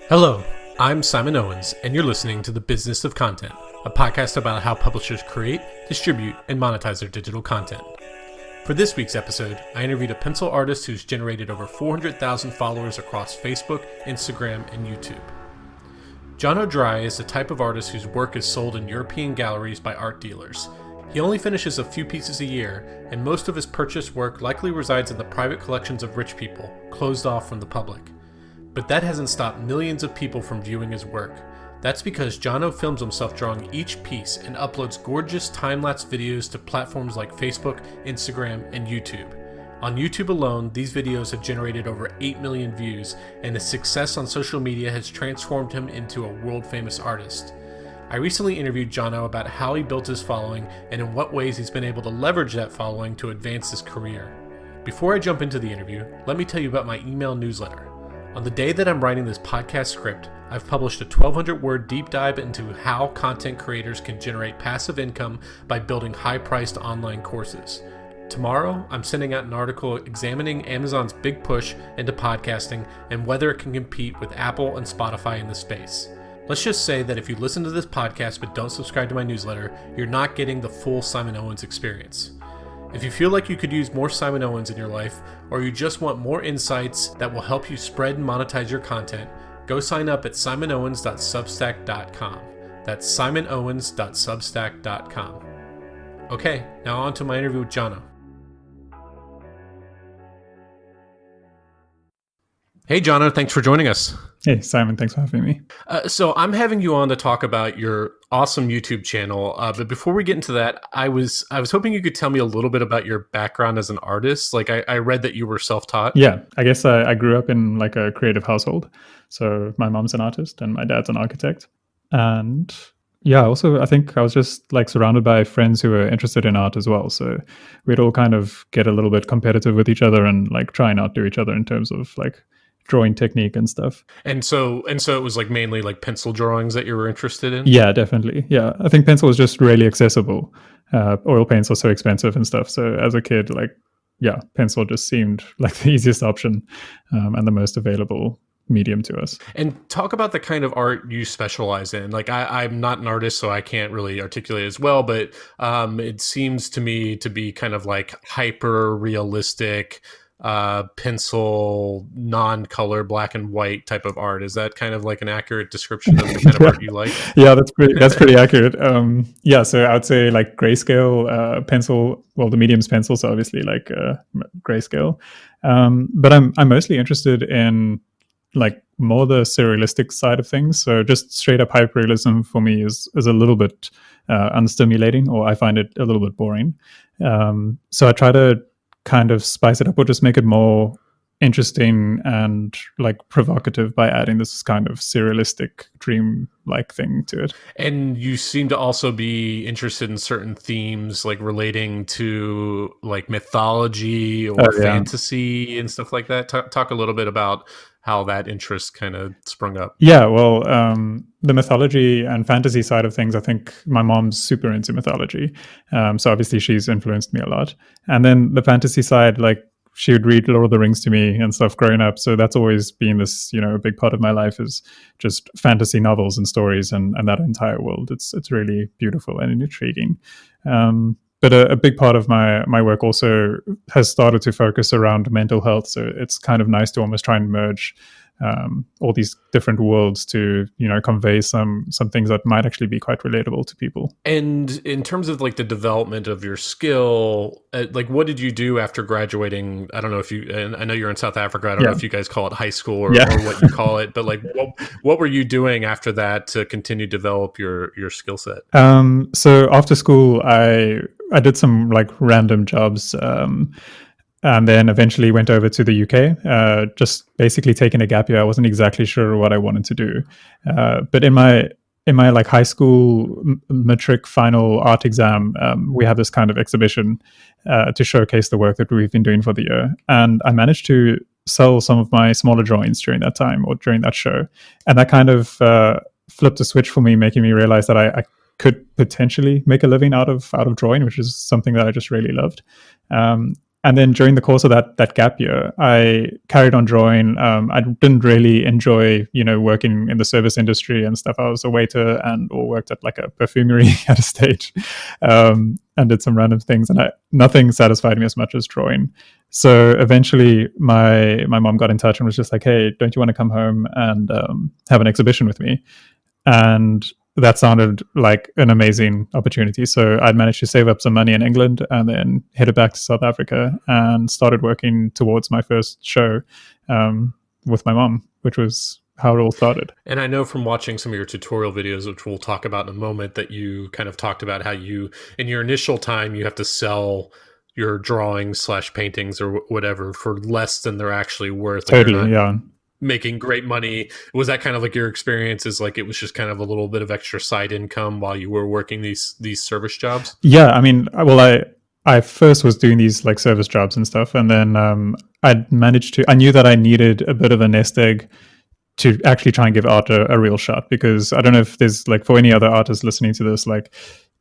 Hello, I'm Simon Owens, and you're listening to The Business of Content, a podcast about how publishers create, distribute, and monetize their digital content. For this week's episode, I interviewed a pencil artist who's generated over 400,000 followers across Facebook, Instagram, and YouTube. Jono Dry is the type of artist whose work is sold in European galleries by art dealers. He only finishes a few pieces a year, and most of his purchased work likely resides in the private collections of rich people, closed off from the public. But that hasn't stopped millions of people from viewing his work. That's because Jono films himself drawing each piece and uploads gorgeous time-lapse videos to platforms like Facebook, Instagram, and YouTube. On YouTube alone, these videos have generated over 8 million views, and his success on social media has transformed him into a world-famous artist. I recently interviewed Jono about how he built his following and in what ways he's been able to leverage that following to advance his career. Before I jump into the interview, let me tell you about my email newsletter. On the day that I'm writing this podcast script, I've published a 1,200-word deep dive into how content creators can generate passive income by building high-priced online courses. Tomorrow, I'm sending out an article examining Amazon's big push into podcasting and whether it can compete with Apple and Spotify in the space. Let's just say that if you listen to this podcast but don't subscribe to my newsletter, you're not getting the full Simon Owens experience. If you feel like you could use more Simon Owens in your life, or you just want more insights that will help you spread and monetize your content, go sign up at simonowens.substack.com. That's simonowens.substack.com. Okay, now on to my interview with Jono. Hey, Jono, thanks for joining us. Hey, Simon, thanks for having me. So I'm having you on to talk about your awesome YouTube channel. But before we get into that, I was hoping you could tell me a little bit about your background as an artist. Like I read that you were self-taught. Yeah, I guess I grew up in like a creative household. So my mom's an artist and my dad's an architect. And yeah, also I think I was just like surrounded by friends who were interested in art as well. So we'd all kind of get a little bit competitive with each other and like try and outdo each other in terms of like drawing technique and stuff. And so it was like mainly like pencil drawings that you were interested in? Yeah, definitely. Yeah, I think pencil was just really accessible. Oil paints are so expensive and stuff. So as a kid, like, yeah, pencil just seemed like the easiest option and the most available medium to us. And talk about the kind of art you specialize in. Like I'm not an artist, so I can't really articulate as well, but it seems to me to be kind of like hyper realistic, pencil, non-color, black and white type of art. Is that kind of like an accurate description of the kind of art you like? Yeah, that's pretty accurate. Yeah, so I would say like grayscale pencil. Well, the medium's pencil, so obviously like grayscale. But I'm mostly interested in like more the surrealistic side of things. So just straight up hyperrealism for me is a little bit unstimulating, or I find it a little bit boring. So I try to kind of spice it up or just make it more interesting and like provocative by adding this kind of surrealistic dream-like thing to it. And you seem to also be interested in certain themes like relating to like mythology or fantasy and stuff like that. Talk a little bit about how that interest kind of sprung up. Yeah, well, the mythology and fantasy side of things, I think my mom's super into mythology. So obviously she's influenced me a lot. And then the fantasy side, like she would read Lord of the Rings to me and stuff growing up. So that's always been this, a big part of my life is just fantasy novels and stories and that entire world. It's really beautiful and intriguing. But a big part of my work also has started to focus around mental health. So it's kind of nice to almost try and merge all these different worlds to, convey some things that might actually be quite relatable to people. And in terms of like the development of your skill, like what did you do after graduating? I don't know if and I know you're in South Africa. I don't know if you guys call it high school or what you call it, but like what were you doing after that to continue to develop your skill set? So after school, I did some like random jobs, and then eventually went over to the UK, just basically taking a gap year. I wasn't exactly sure what I wanted to do. But in my like high school matric final art exam, we have this kind of exhibition to showcase the work that we've been doing for the year. And I managed to sell some of my smaller drawings during that time or during that show. And that kind of flipped a switch for me, making me realize that I could potentially make a living out of drawing, which is something that I just really loved. And then during the course of that gap year, I carried on drawing. I didn't really enjoy, working in the service industry and stuff. I was a waiter or worked at like a perfumery at a stage, and did some random things. And nothing satisfied me as much as drawing. So eventually, my mom got in touch and was just like, "Hey, don't you want to come home and have an exhibition with me?" And that sounded like an amazing opportunity. So I'd managed to save up some money in England and then headed back to South Africa and started working towards my first show with my mom, which was how it all started. And I know from watching some of your tutorial videos, which we'll talk about in a moment, that you kind of talked about how you, in your initial time, you have to sell your drawings / paintings or whatever for less than they're actually worth. Totally, yeah. Making great money. Was that kind of like your experience? Is like it was just kind of a little bit of extra side income while you were working these service jobs? Yeah, I mean, well, I first was doing these like service jobs and stuff, and then I knew that I needed a bit of a nest egg to actually try and give art a real shot, because I don't know if there's like, for any other artists listening to this, like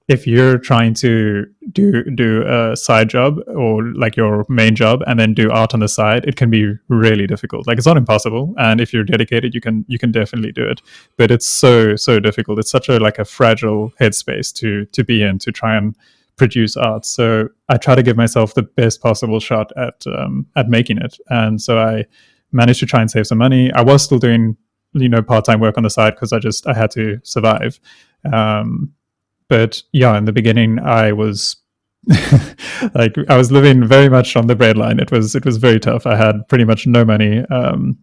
if you're trying to do a side job or like your main job and then do art on the side, it can be really difficult. Like, it's not impossible, and if you're dedicated, you can definitely do it. But it's so difficult. It's such a fragile headspace to be in, to try and produce art. So I try to give myself the best possible shot at making it, and so I managed to try and save some money. I was still doing part-time work on the side because I had to survive. But yeah, in the beginning, I was I was living very much on the breadline. It was very tough. I had pretty much no money,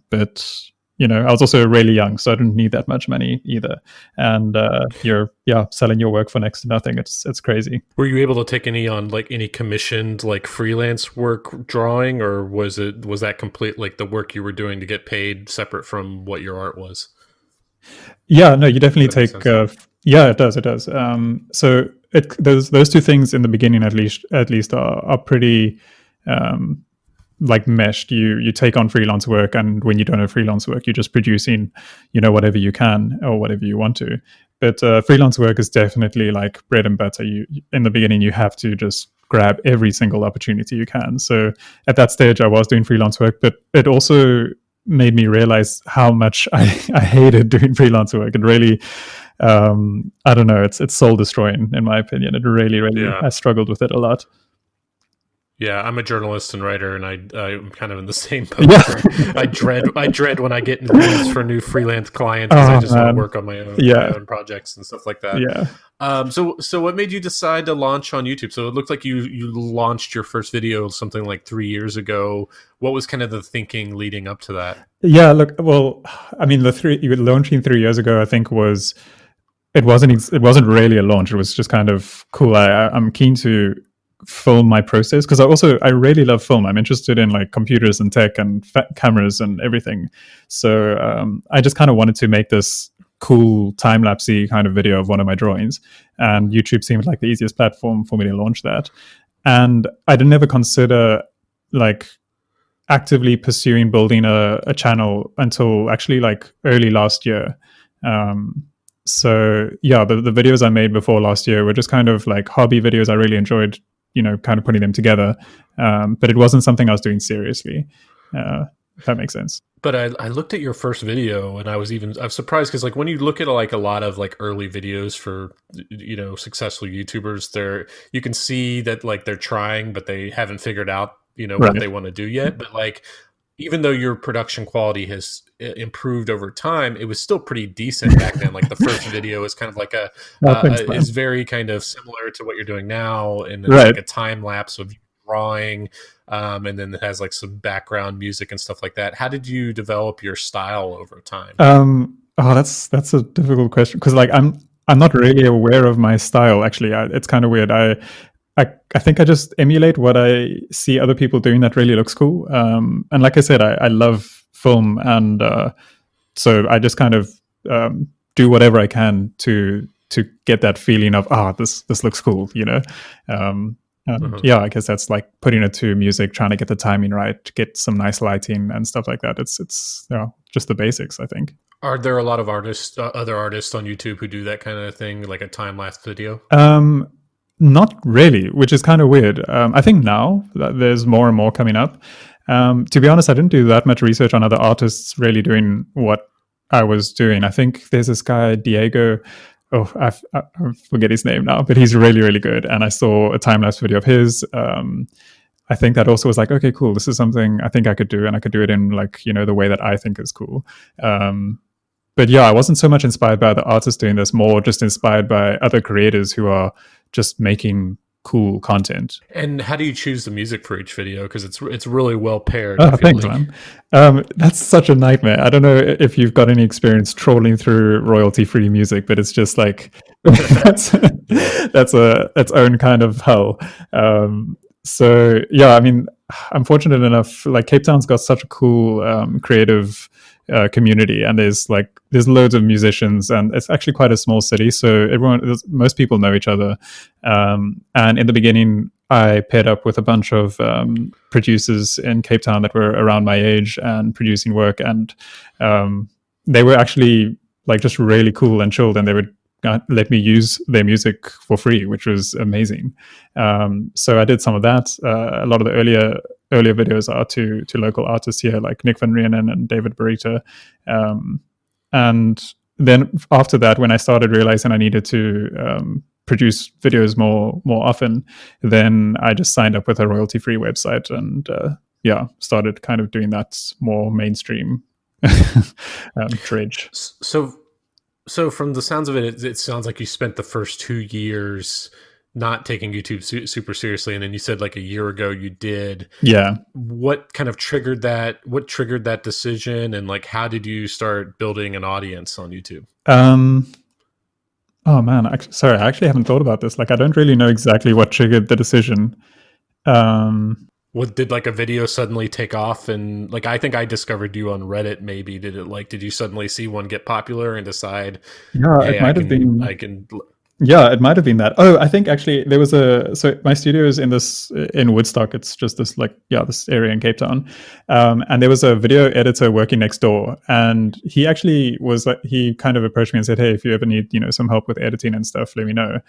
but I was also really young, so I didn't need that much money either. And you're selling your work for next to nothing. It's crazy. Were you able to take any commissioned like freelance work drawing, or was that complete like the work you were doing to get paid separate from what your art was? Yeah, no, you definitely take. Yeah, it does. So those two things in the beginning, at least, are pretty meshed. You take on freelance work, and when you don't have freelance work, you're just producing, whatever you can or whatever you want to. But freelance work is definitely like bread and butter. You in the beginning, you have to just grab every single opportunity you can. So at that stage, I was doing freelance work, but it also made me realize how much I hated doing freelance work. It really, I don't know, it's soul destroying in my opinion. It really, I struggled with it a lot. Yeah, I'm a journalist and writer, and I'm kind of in the same boat. Yeah. I dread when I get in the weeds for new freelance clients, because I just want to work on my own projects and stuff like that. Yeah. So what made you decide to launch on YouTube? So it looked like you launched your first video something like 3 years ago. What was kind of the thinking leading up to that? Yeah, look, well, I mean, launching 3 years ago, I think it wasn't really a launch. It was just kind of cool. I'm keen to film my process, because I really love film. I'm interested in like computers and tech and cameras and everything. So I just kind of wanted to make this cool time-lapsey kind of video of one of my drawings, and YouTube seemed like the easiest platform for me to launch that. And I didn't ever consider like actively pursuing building a channel until actually like early last year. So yeah, the videos I made before last year were just kind of like hobby videos. I really enjoyed kind of putting them together, but it wasn't something I was doing seriously, if that makes sense. But I looked at your first video, and I was surprised, because like when you look at like a lot of like early videos for successful YouTubers, you can see that like they're trying, but they haven't figured out what they want to do yet. But like, even though your production quality has improved over time, it was still pretty decent back then. Like the first video is kind of like is very kind of similar to what you're doing now, and it's like a time lapse of drawing, and then it has like some background music and stuff like that. How did you develop your style over time? That's a difficult question, because like I'm not really aware of my style. Actually, it's kind of weird. I think I just emulate what I see other people doing that really looks cool. And like I said, I love film, and so I just kind of do whatever I can to get that feeling of this looks cool, Yeah, I guess that's like putting it to music, trying to get the timing right, get some nice lighting and stuff like that. It's just the basics, I think. Are there a lot of other artists on YouTube who do that kind of thing, like a time lapse video? Not really, which is kind of weird. I think now that there's more and more coming up. To be honest, I didn't do that much research on other artists really doing what I was doing. I think there's this guy, Diego. Oh, I forget his name now, but he's really, really good. And I saw a time lapse video of his. I think that also was like, okay, cool. This is something I think I could do, and I could do it in like, the way that I think is cool. But yeah, I wasn't so much inspired by the artists doing this, more just inspired by other creators who are just making cool content. And how do you choose the music for each video? Because it's really well paired. Oh, thanks, man. That's such a nightmare. I don't know if you've got any experience trawling through royalty-free music, but it's just like that's its own kind of hell. So yeah, I mean, I'm fortunate enough. Like Cape Town's got such a cool creative community, and there's loads of musicians, and it's actually quite a small city, so most people know each other. And in the beginning, I paired up with a bunch of producers in Cape Town that were around my age and producing work, and they were actually like just really cool and chilled, and they would let me use their music for free, which was amazing. So I did some of that. A lot of the earlier videos are to local artists here, like Nick van Rienen and David Barita. And then after that, when I started realizing I needed to produce videos more often, then I just signed up with a royalty-free website and started kind of doing that more mainstream dredge. So from the sounds of it, it sounds like you spent the first 2 years not taking YouTube super seriously, and then you said like a year ago you did. Yeah. What kind of triggered that? What triggered that decision, and like how did you start building an audience on YouTube? Oh man, I actually haven't thought about this. Like, I don't really know exactly what triggered the decision. What did like a video suddenly take off? And like, I think I discovered you on Reddit. Maybe did you suddenly see one get popular and decide? Yeah, hey, it might have been. I can. Yeah, it might have been that. Oh, I think actually there was so my studio is in Woodstock. It's just this this area in Cape Town. And there was a video editor working next door, and he actually he kind of approached me and said, hey, if you ever need, some help with editing and stuff, let me know.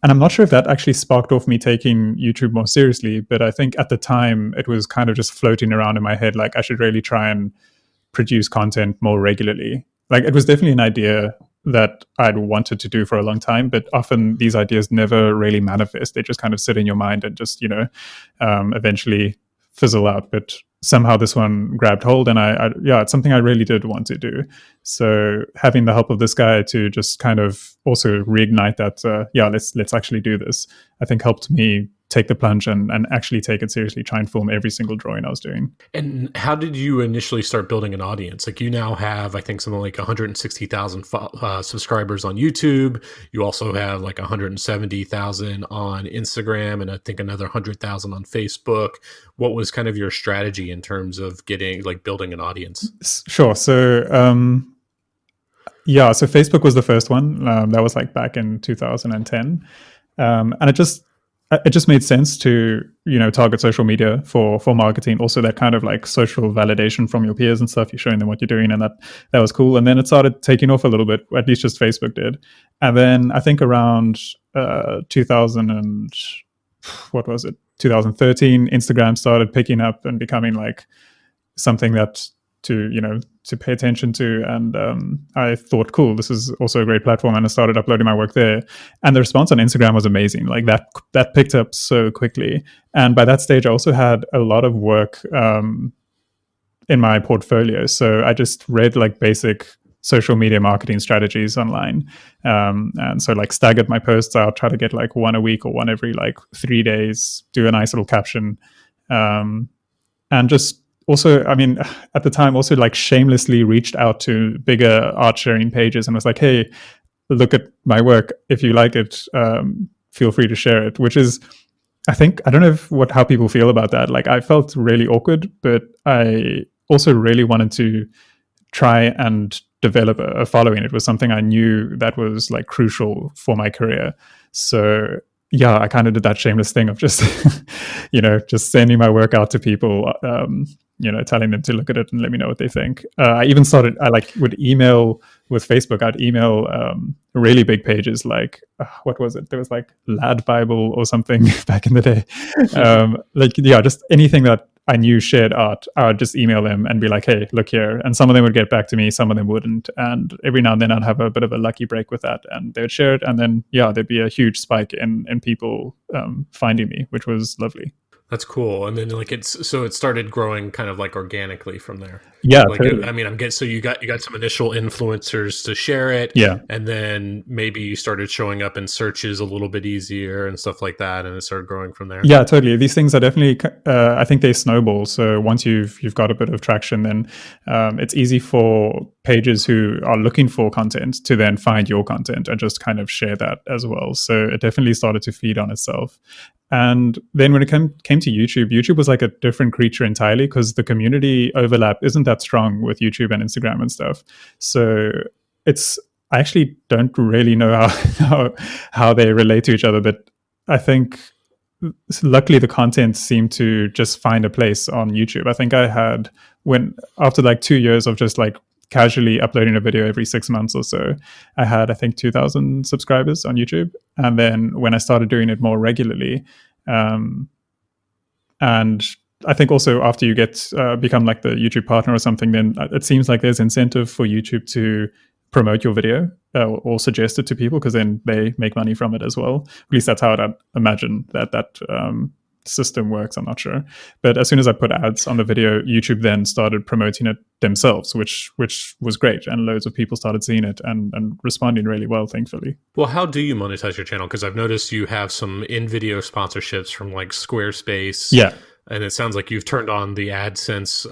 And I'm not sure if that actually sparked off me taking YouTube more seriously, but I think at the time it was kind of just floating around in my head, like I should really try and produce content more regularly. Like it was definitely an idea that I'd wanted to do for a long time, but often these ideas never really manifest. They just kind of sit in your mind and just, eventually fizzle out. But somehow this one grabbed hold, and it's something I really did want to do. So having the help of this guy to just kind of also reignite that, let's actually do this, I think helped me take the plunge and actually take it seriously, try and film every single drawing I was doing. And how did you initially start building an audience? Like you now have, I think, something like 160,000 subscribers on YouTube. You also have like 170,000 on Instagram, and I think another 100,000 on Facebook. What was kind of your strategy in terms of building an audience? Sure. So, so Facebook was the first one. That was like back in 2010. And it just made sense to, target social media for marketing. Also that kind of like social validation from your peers and stuff. You're showing them what you're doing, and that was cool. And then it started taking off a little bit, at least just Facebook did. And then I think around 2013, Instagram started picking up and becoming like something that to pay attention to. And I thought, cool, this is also a great platform. And I started uploading my work there. And the response on Instagram was amazing. Like that picked up so quickly. And by that stage, I also had a lot of work in my portfolio. So I just read like basic social media marketing strategies online. And so like staggered my posts out, try to get like one a week or one every like 3 days, do a nice little caption. And just also, I mean, at the time, also like shamelessly reached out to bigger art sharing pages and was like, hey, look at my work. If you like it, feel free to share it, which is, I don't know how people feel about that. Like I felt really awkward, but I also really wanted to try and develop a following. It was something I knew that was like crucial for my career. So yeah, I kind of did that shameless thing of just, just sending my work out to people, telling them to look at it and let me know what they think. I even started, I would email with Facebook, I'd email really big pages like what was it? There was like Lad Bible or something back in the day. Just anything that I knew shared art, I would just email them and be like, hey, look here. And some of them would get back to me, some of them wouldn't. And every now and then I'd have a bit of a lucky break with that, and they would share it. And then, there'd be a huge spike in people finding me, which was lovely. That's cool. And then it started growing kind of like organically from there. Yeah, totally. So you got some initial influencers to share it. Yeah. And then maybe you started showing up in searches a little bit easier and stuff like that. And it started growing from there. Yeah, totally. These things are definitely, I think they snowball. So once you've got a bit of traction, then it's easy for pages who are looking for content to then find your content and just kind of share that as well. So it definitely started to feed on itself. And then when it came to YouTube was like a different creature entirely, because the community overlap isn't that strong with YouTube and Instagram and stuff. So I actually don't really know how they relate to each other, but I think luckily the content seemed to just find a place on YouTube. I think after like 2 years of just like casually uploading a video every 6 months or so, I had, I think, 2,000 subscribers on YouTube. And then when I started doing it more regularly, and I think also after you become like the YouTube partner or something, then it seems like there's incentive for YouTube to promote your video or suggest it to people, because then they make money from it as well. At least that's how I'd imagine that system works. I'm not sure, but as soon as I put ads on the video, YouTube then started promoting it themselves, which was great, and loads of people started seeing it and responding really well, thankfully. Well, how do you monetize your channel? Because I've noticed you have some in-video sponsorships from like Squarespace. Yeah. And it sounds like you've turned on the AdSense,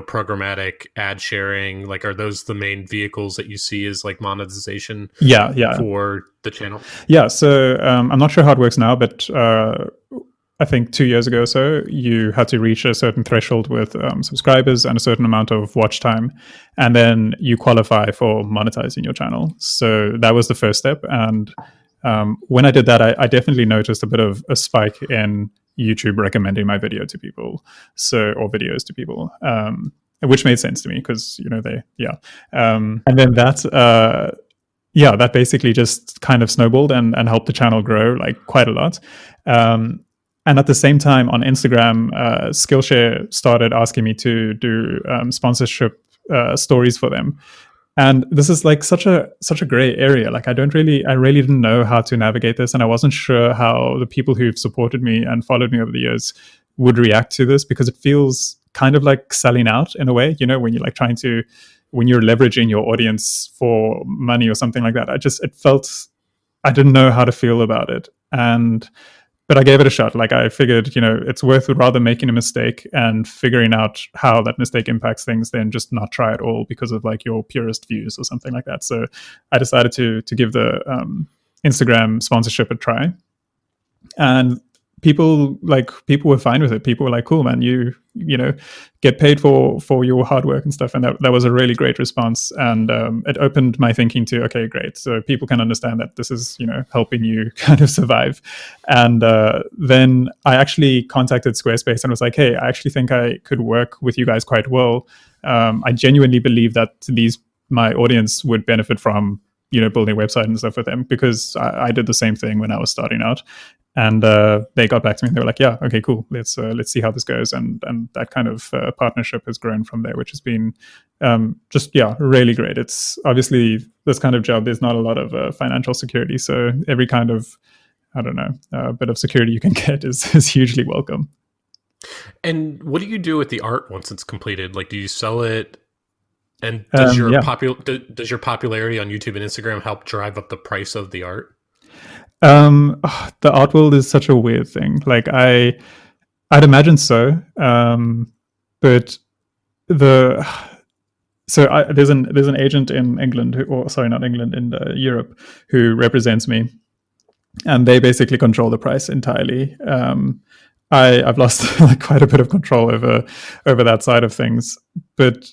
programmatic ad sharing. Like, are those the main vehicles that you see as like monetization? Yeah. For the channel. Yeah. So I'm not sure how it works now, but I think 2 years ago or so, you had to reach a certain threshold with subscribers and a certain amount of watch time, and then you qualify for monetizing your channel. So that was the first step. And when I did that, I definitely noticed a bit of a spike in YouTube recommending my video to people, or videos to people, which made sense to me because, and then that basically just kind of snowballed and helped the channel grow like quite a lot. And at the same time on Instagram, Skillshare started asking me to do sponsorship stories for them. And this is like such a gray area. Like I really didn't know how to navigate this, and I wasn't sure how the people who've supported me and followed me over the years would react to this, because it feels kind of like selling out in a way, when you're like when you're leveraging your audience for money or something like that. I didn't know how to feel about it. But I gave it a shot. Like I figured, it's worth rather making a mistake and figuring out how that mistake impacts things than just not try at all because of like your purest views or something like that. So I decided to give the Instagram sponsorship a try, and people were fine with it. People were like, "Cool, man, you get paid for your hard work and stuff." And that was a really great response, and it opened my thinking to, okay, great, so people can understand that this is helping you kind of survive. And then I actually contacted Squarespace and was like, hey, I actually think I could work with you guys quite well. I genuinely believe that my audience would benefit from building a website and stuff with them, because I did the same thing when I was starting out. And they got back to me and they were like, yeah, okay, cool. Let's see how this goes. And that kind of partnership has grown from there, which has been really great. It's obviously this kind of job, there's not a lot of financial security. So every kind of, bit of security you can get is hugely welcome. And what do you do with the art once it's completed? Like, do you sell it? And does your popularity on YouTube and Instagram help drive up the price of the art? The art world is such a weird thing. Like I'd imagine so, but there's an agent in England in Europe, who represents me, and they basically control the price entirely. I've lost like quite a bit of control over that side of things, but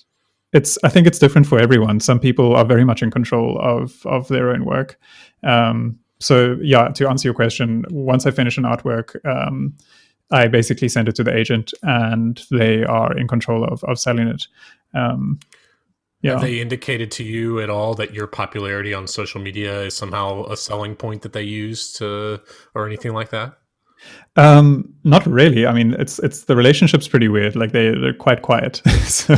I think it's different for everyone. Some people are very much in control of their own work. So yeah, to answer your question, once I finish an artwork, I basically send it to the agent, and they are in control of selling it. Have Yeah. they indicated to you at all that your popularity on social media is somehow a selling point that they use to, or anything like that? Not really. I mean, it's the relationship's pretty weird. Like they're quite quiet. So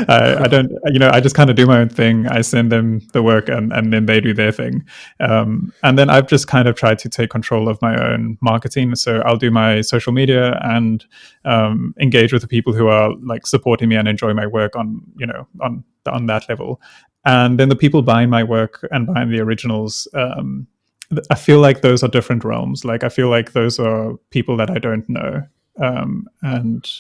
I don't, I just kind of do my own thing. I send them the work, and then they do their thing. And then I've just kind of tried to take control of my own marketing. So I'll do my social media and engage with the people who are like supporting me and enjoy my work on that level. And then the people buying my work and buying the originals. I feel like those are different realms. Like I feel like those are people that I don't know, and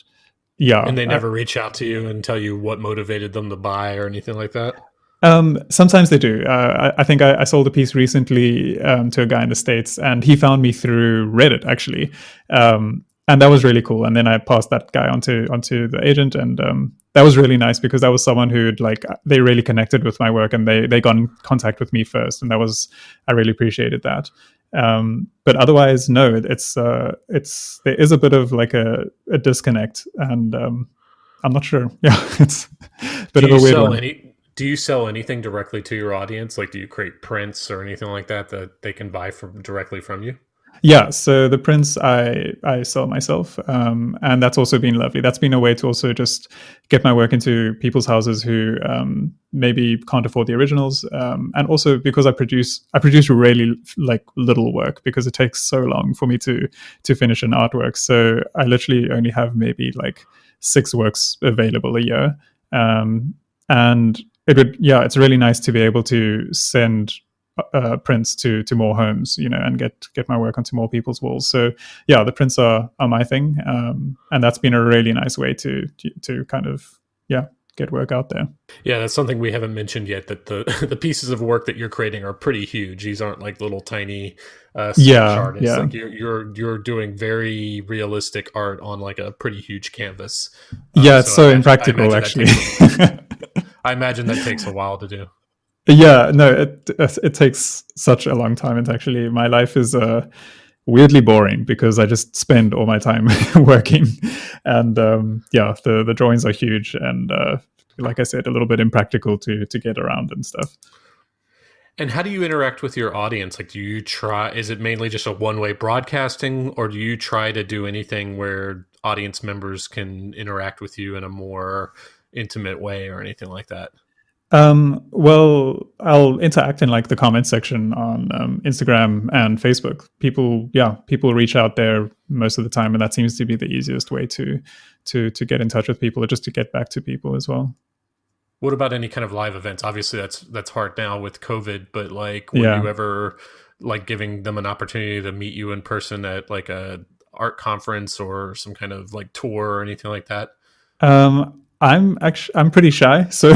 yeah. And they never reach out to you and tell you what motivated them to buy or anything like that? Sometimes they do. I think I sold a piece recently to a guy in the States, and he found me through Reddit actually, and that was really cool. And then I passed that guy onto the agent, and that was really nice because that was someone who'd like they really connected with my work, and they got in contact with me first, and I really appreciated that. But otherwise, no, it's there is a bit of like a disconnect, and I'm not sure. Yeah, it's a bit Do of a you weird sell one. any? Do you sell anything directly to your audience? Like, do you create prints or anything like that that they can buy from directly from you? Yeah, so the prints I sell myself, and that's also been lovely. That's been a way to also just get my work into people's houses who maybe can't afford the originals, and also because I produce really like little work because it takes so long for me to finish an artwork. So I literally only have maybe like 6 works available a year, and it's really nice to be able to send prints to more homes, and get my work onto more people's walls. So yeah, the prints are my thing, and that's been a really nice way to kind of get work out there. Yeah, that's something we haven't mentioned yet. That the the pieces of work that you're creating are pretty huge. These aren't like little tiny sketch Yeah, artists. yeah, Like you're doing very realistic art on like a pretty huge canvas. yeah. It's So so I impractical, imagine that actually. takes I imagine that takes a while to do. Yeah, no, it takes such a long time. It's actually my life is weirdly boring because I just spend all my time working, and the drawings are huge and like I said, a little bit impractical to get around and stuff. And how do you interact with your audience? Like, do you try, is it mainly just a one way broadcasting, or do you try to do anything where audience members can interact with you in a more intimate way or anything like that? Well, I'll interact in like the comment section on Instagram and Facebook. People reach out there most of the time, and that seems to be the easiest way to get in touch with people, or just to get back to people as well. What about any kind of live events? Obviously, that's hard now with COVID, but like, were Yeah. you ever like giving them an opportunity to meet you in person at like a art conference or some kind of like tour or anything like that? I'm pretty shy, so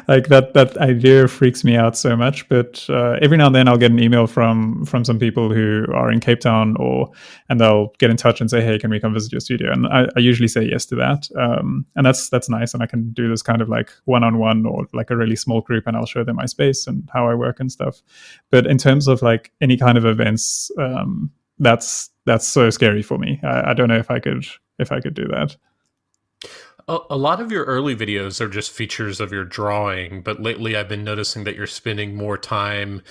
like that idea freaks me out so much. But every now and then I'll get an email from some people who are in Cape Town, and they'll get in touch and say, "Hey, can we come visit your studio?" And I usually say yes to that, and that's nice. And I can do this kind of like one-on-one or like a really small group, and I'll show them my space and how I work and stuff. But in terms of like any kind of events, that's so scary for me. I don't know if I could do that. A lot of your early videos are just features of your drawing, but lately I've been noticing that you're spending more time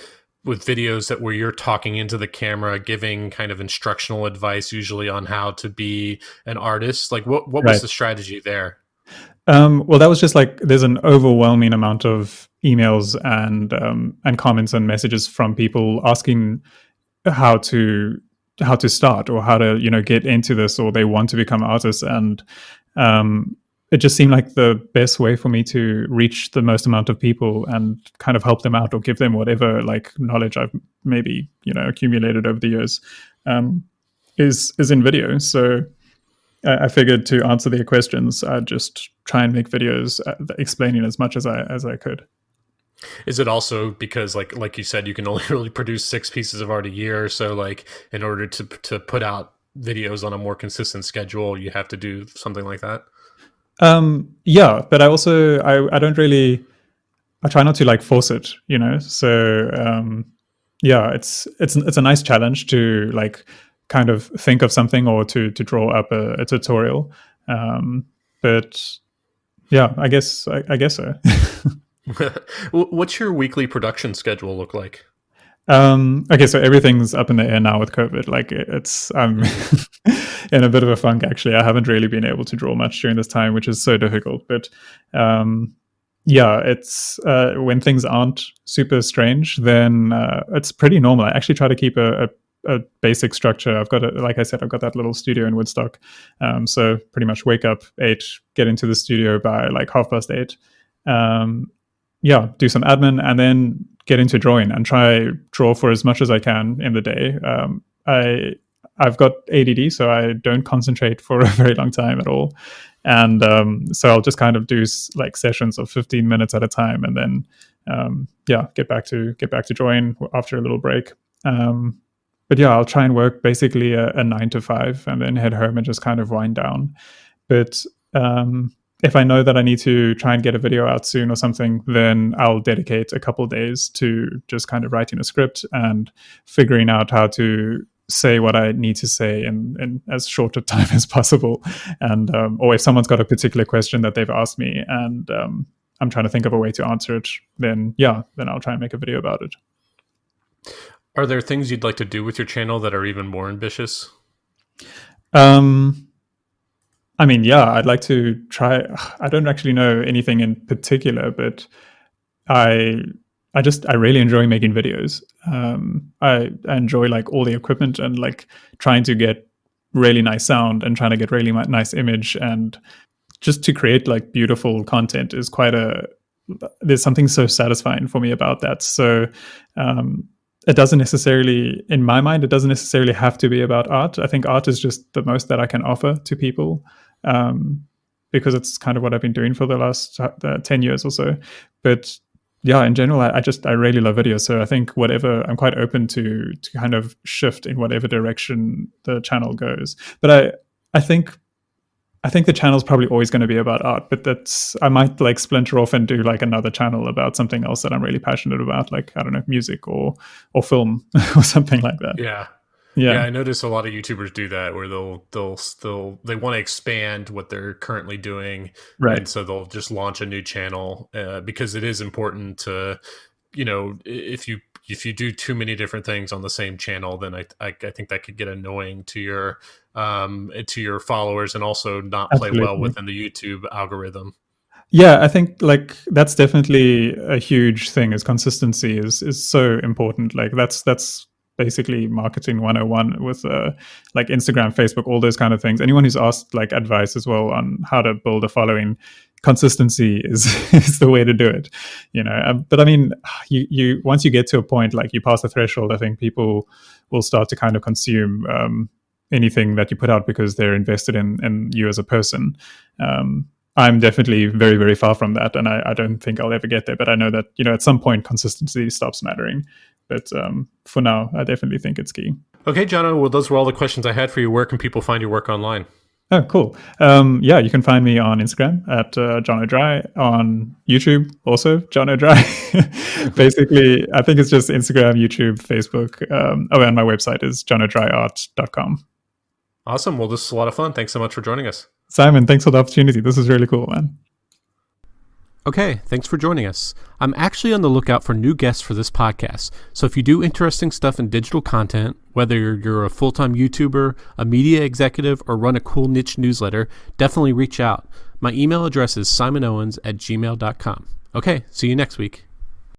with videos that where you're talking into the camera, giving kind of instructional advice, usually on how to be an artist. Like, what was Right. the strategy there? Well, that was just like there's an overwhelming amount of emails and comments and messages from people asking how to start, or how to get into this, or they want to become artists, and um, it just seemed like the best way for me to reach the most amount of people and kind of help them out, or give them whatever like knowledge I've maybe accumulated over the years, um, is in video. So I figured to answer their questions, I'd just try and make videos explaining as much as I could. Is it also because like you said, you can only really produce 6 pieces of art a year, so like in order to put out videos on a more consistent schedule, you have to do something like that? Yeah, but I don't really, I try not to like force it, So yeah, it's a nice challenge to like kind of think of something, or to draw up a tutorial. But Yeah, I guess so. What's your weekly production schedule look like? Okay, so everything's up in the air now with COVID. Like it's I'm in a bit of a funk actually. I haven't really been able to draw much during this time, which is so difficult. But yeah, it's when things aren't super strange, then it's pretty normal. I actually try to keep a basic structure. Like I said, I've got that little studio in Woodstock. So pretty much wake up 8, get into the studio by like 8:30. Yeah, do some admin, and then get into drawing and try draw for as much as I can in the day. I've got ADD, so I don't concentrate for a very long time at all, and so I'll just kind of do like sessions of 15 minutes at a time, and then yeah, get back to drawing after a little break. But yeah, I'll try and work basically a 9 to 5, and then head home and just kind of wind down. But if I know that I need to try and get a video out soon or something, then I'll dedicate a couple of days to just kind of writing a script and figuring out how to say what I need to say in as short a time as possible. And or if someone's got a particular question that they've asked me and I'm trying to think of a way to answer it, then I'll try and make a video about it. Are there things you'd like to do with your channel that are even more ambitious? I mean, yeah, I'd like to try. I don't actually know anything in particular, but I really enjoy making videos. I enjoy like all the equipment and like trying to get really nice sound and trying to get really nice image, and just to create like beautiful content is there's something so satisfying for me about that. So it doesn't necessarily, in my mind, it doesn't necessarily have to be about art. I think art is just the most that I can offer to people, because it's kind of what I've been doing for the last 10 years or so. But yeah, in general, I really love video. So I think I'm quite open to kind of shift in whatever direction the channel goes. But I think the channel's probably always going to be about art, but I might like splinter off and do like another channel about something else that I'm really passionate about, like, I don't know, music or film or something like that. Yeah, I notice a lot of YouTubers do that, where they want to expand what they're currently doing, right? And so they'll just launch a new channel because it is important to, if you do too many different things on the same channel, then I think that could get annoying to your followers and also not play well within the YouTube algorithm. Yeah, I think like that's definitely a huge thing. Is consistency is so important. Like that's basically marketing 101 with like Instagram, Facebook, all those kind of things. Anyone who's asked like advice as well on how to build a following, consistency is the way to do it, but I mean, you once you get to a point, like you pass the threshold, I think people will start to kind of consume anything that you put out because they're invested in you as a person. I'm definitely very, very far from that, and I don't think I'll ever get there, but I know that at some point consistency stops mattering. But for now, I definitely think it's key. Okay, Jono, well, those were all the questions I had for you. Where can people find your work online? Oh, cool. Yeah, you can find me on Instagram at Jono Dry, on YouTube also, Jono Dry. Basically, I think it's just Instagram, YouTube, Facebook. And my website is jonodryart.com. Awesome. Well, this is a lot of fun. Thanks so much for joining us. Simon, thanks for the opportunity. This is really cool, man. Okay, thanks for joining us. I'm actually on the lookout for new guests for this podcast, so if you do interesting stuff in digital content, whether you're a full-time YouTuber, a media executive, or run a cool niche newsletter, definitely reach out. My email address is simonowens@gmail.com. Okay, see you next week.